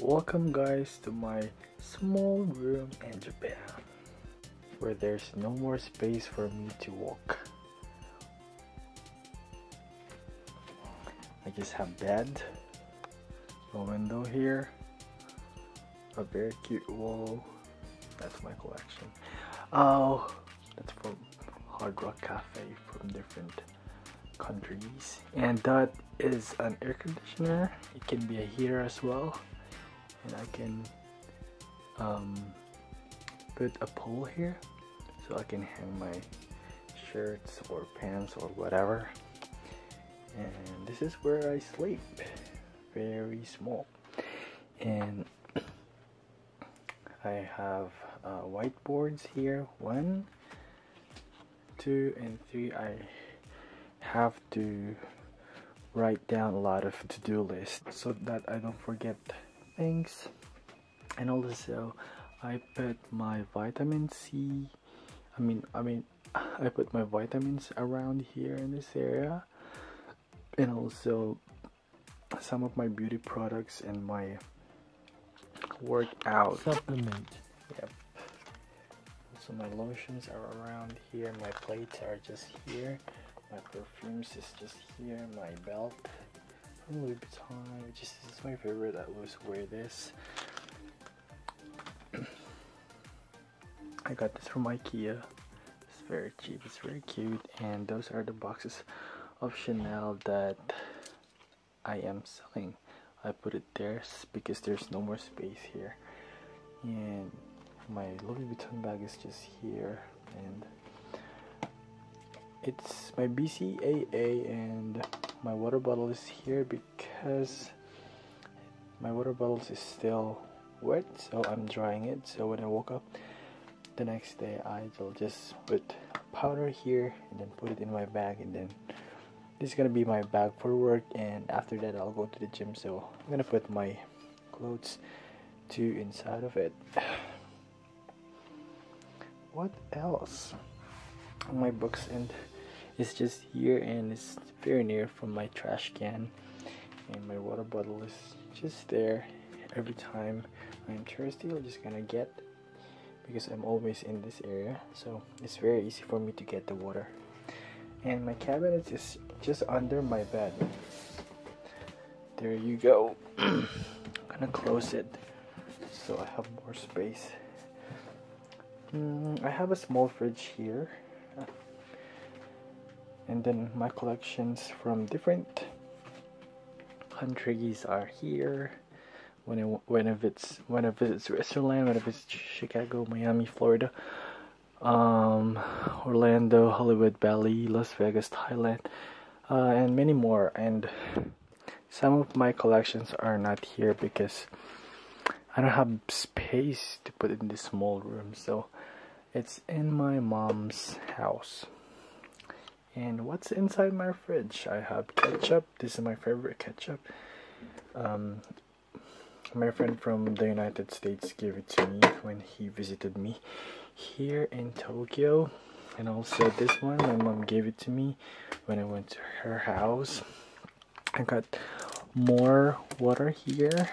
Welcome guys to my small room in Japan where there's no more space for me to walk. I just have bed, a window here, a very cute wall. That's my collection. Oh, that's from Hard Rock Cafe from different countries. And that is an air conditioner. It can be a heater as well. And I can put a pole here so I can hang my shirts or pants or whatever. And this is where I sleep. Very small. And I have whiteboards here. 1, 2, and 3. I have to write down a lot of to-do lists so that I don't forget things. And also I put my vitamin C I put my vitamins around here in this area, and also some of my beauty products and my workout supplement. Yep. So my lotions are around here, my plates are just here, my perfumes is just here, my belt from Louis Vuitton, which is my favorite. I always wear this. I got this from IKEA. It's very cheap, it's very cute, and those are the boxes of Chanel that I am selling. I put it there because there's no more space here. And my Louis Vuitton bag is just here, and it's my BCAA, and my water bottle is here because my water bottle is still wet, so I'm drying it. So when I woke up the next day, I'll just put powder here and then put it in my bag, and then this is gonna be my bag for work, and after that I'll go to the gym. So I'm gonna put my clothes too inside of it. What else? My books and it's just here, and it's very near from my trash can, and my water bottle is just there. Every time I'm thirsty, I'm just gonna get, because I'm always in this area, so it's very easy for me to get the water. And my cabinet is just under my bed. There you go. I'm gonna close it so I have more space. I have a small fridge here, and then my collections from different countries are here. When I visit Switzerland, when I visit Chicago, Miami, Florida, Orlando, Hollywood, Bali, Las Vegas, Thailand, and many more. And some of my collections are not here because I don't have space to put in this small room, so it's in my mom's house. And what's inside my fridge? I have ketchup. This is my favorite ketchup. My friend from the United States gave it to me when he visited me here in Tokyo. And also this one, my mom gave it to me when I went to her house. I got more water here.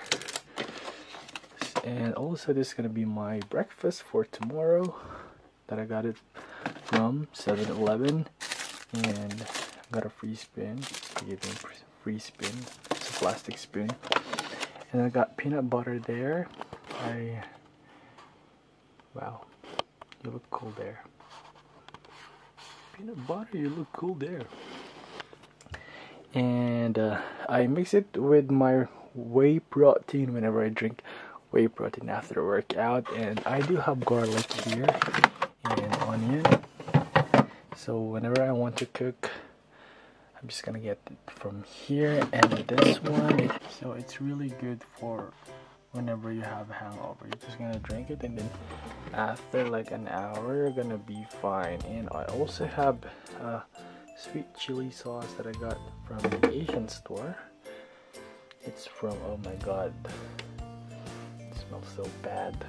And also this is gonna be my breakfast for tomorrow that I got it from 7-Eleven. And I got a free spoon. They gave me a free spoon. It's a plastic spoon. And I got peanut butter there. Wow, you look cool there. Peanut butter, you look cool there. And I mix it with my whey protein whenever I drink whey protein after a workout. And I do have garlic here and onion. So whenever I want to cook, I'm just gonna get it from here. And this one, so it's really good for whenever you have a hangover. You're just gonna drink it, and then after like an hour you're gonna be fine. And I also have sweet chili sauce that I got from the Asian store. It's from, oh my god, it smells so bad.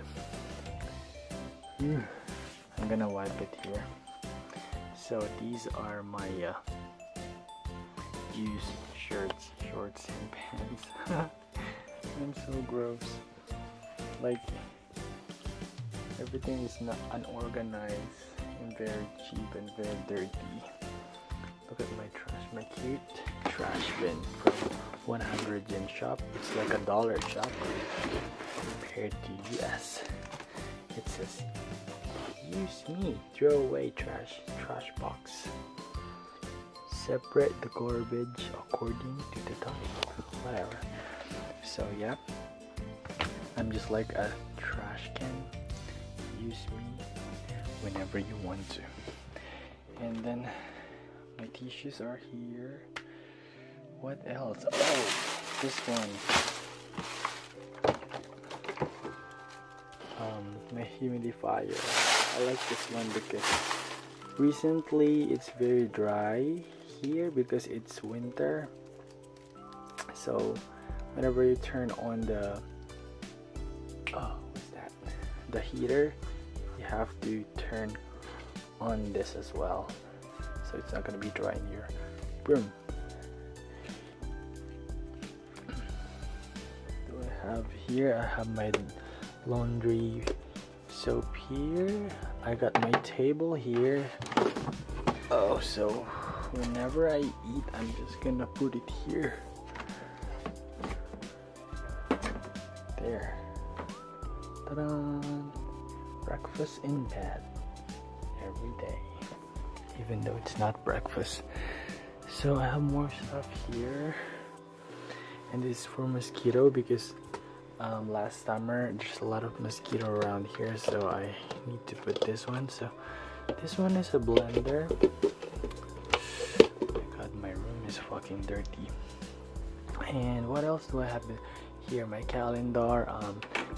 I'm gonna wipe it here. So these are my used shorts and pants. I'm so gross. like everything is not unorganized and very cheap and very dirty. Look at my trash, my cute trash bin from 100 yen shop. It's like $1 shop compared to US. It says, use me, throw away trash box. Separate the garbage according to the type. Whatever. So yeah, I'm just like a trash can. Use me whenever you want to. And then my tissues are here. What else? Oh, this one. My humidifier. I like this one because recently it's very dry here because it's winter. So whenever you turn on the the heater, you have to turn on this as well, so it's not going to be dry in your room. Do I have here? I have my laundry soap here. I got my table here. Oh, so whenever I eat, I'm just gonna put it here. There. Ta-da! Breakfast in bed every day, even though it's not breakfast. So I have more stuff here, and this is for mosquito because last summer there's a lot of mosquito around here, so I need to put this one. So this one is a blender. Oh my god, my room is fucking dirty. And what else do I have here? My calendar.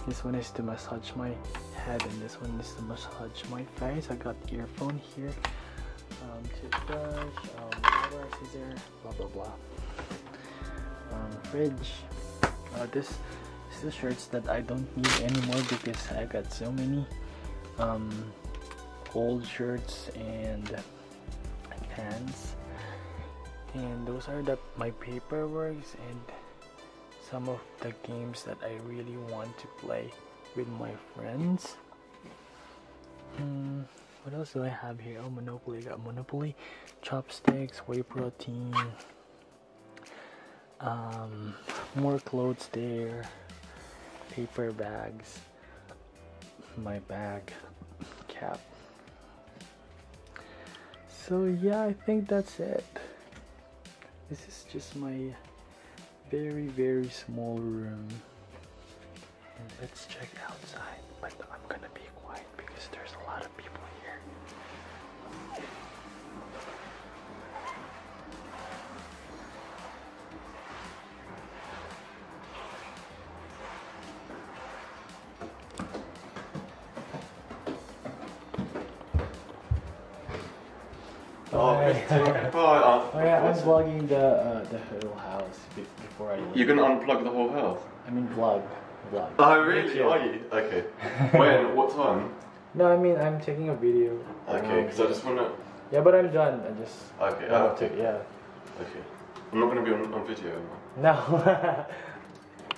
This one is to massage my head, and this one is to massage my face. I got earphone here, toothbrush, water, scissor, blah blah blah. Fridge. This is the shirts that I don't need anymore because I got so many old shirts and pants. And those are my paperworks and some of the games that I really want to play with my friends. What else do I have here? Oh, Monopoly. I got Monopoly, chopsticks, whey protein, more clothes there, paper bags, my bag, cap. So yeah, I think that's it. This is just my very small room, and let's check outside, but I'm gonna be quiet because there's a lot of people here. Oh yeah, I'm vlogging the whole house before I leave. You're gonna unplug the whole house? I mean vlog. Oh really? Are you? Okay. When? What time? No, I mean I'm taking a video. Okay, because I just wanna... Yeah, but I'm done. I just... Okay, okay. Yeah. Okay. I'm not gonna be on video, am I? No.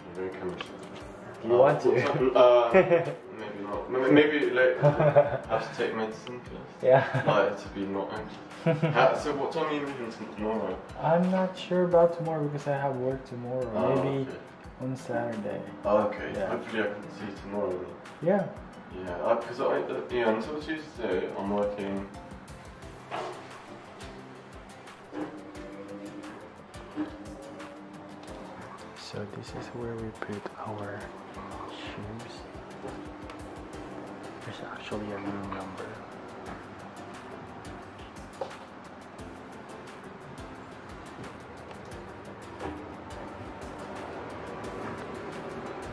I'm very camera shy. Do you want to? Maybe not. Maybe later. Have to take medicine first. Yeah. Like, to be not anxious. So what time are you leaving tomorrow? I'm not sure about tomorrow because I have work tomorrow. Oh, maybe okay. on Saturday. Oh, okay. Yeah. Hopefully I can see you tomorrow then. Yeah. Yeah, because until Tuesday I'm working. So this is where we put our shoes. There's actually a room number.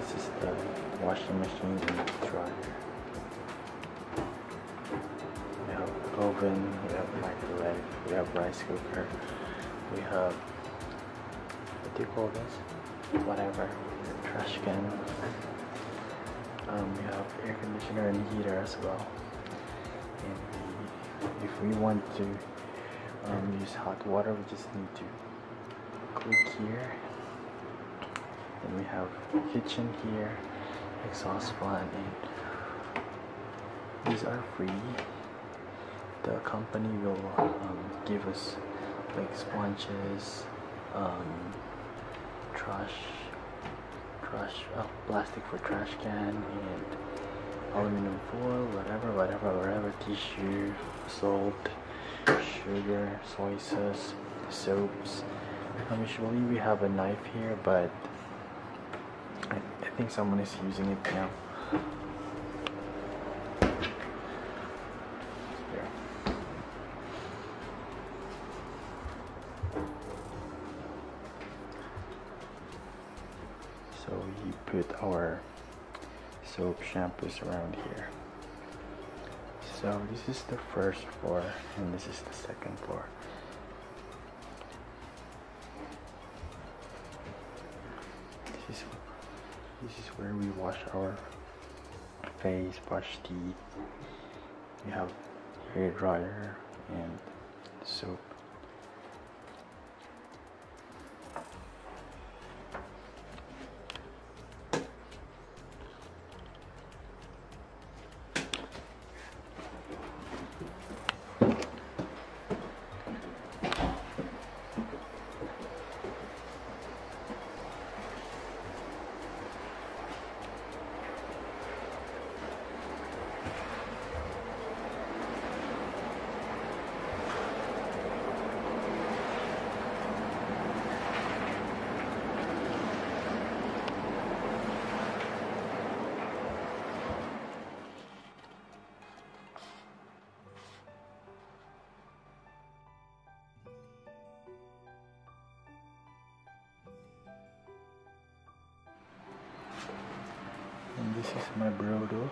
This is the washing machine and the dryer. We have oven, we have microwave, we have rice cooker, we have, what do you call this? Whatever, trash can. We have air conditioner and heater as well. And if we want to use hot water, we just need to click here. Then we have kitchen here, exhaust fan, and these are free. The company will give us like sponges, plastic for trash can, and aluminum foil, whatever, tissue, salt, sugar, soy sauce, soaps. Usually we have a knife here, but I think someone is using it now. There. So we put our soap shampoos around here. So this is the first floor and this is the second floor. This is where we wash our face, brush teeth. We have hair dryer and soap. And this is my brodo.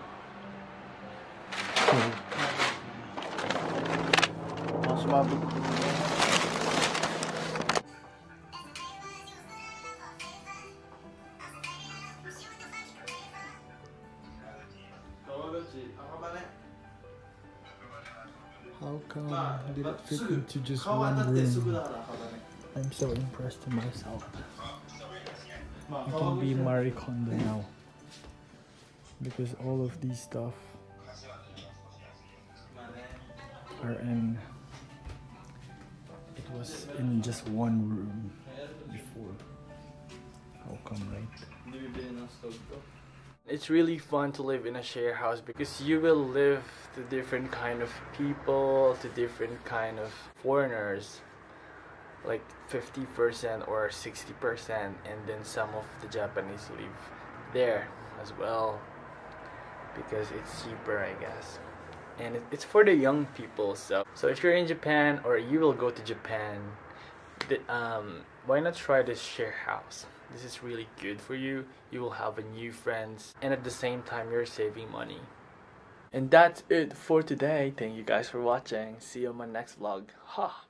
How come did it fit into just one room? I'm so impressed with myself. I can be Marie Kondo now. Because all of these stuff are in, it was in just one room before. How come, right? It's really fun to live in a share house because you will live to different kind of people, to different kind of foreigners, like 50% or 60%, and then some of the Japanese live there as well because it's cheaper, I guess, and it's for the young people. So if you're in Japan or you will go to Japan, why not try this share house? This is really good for you. You will have a new friends, and at the same time you're saving money. And that's it for today. Thank you guys for watching. See you on my next vlog. Ha!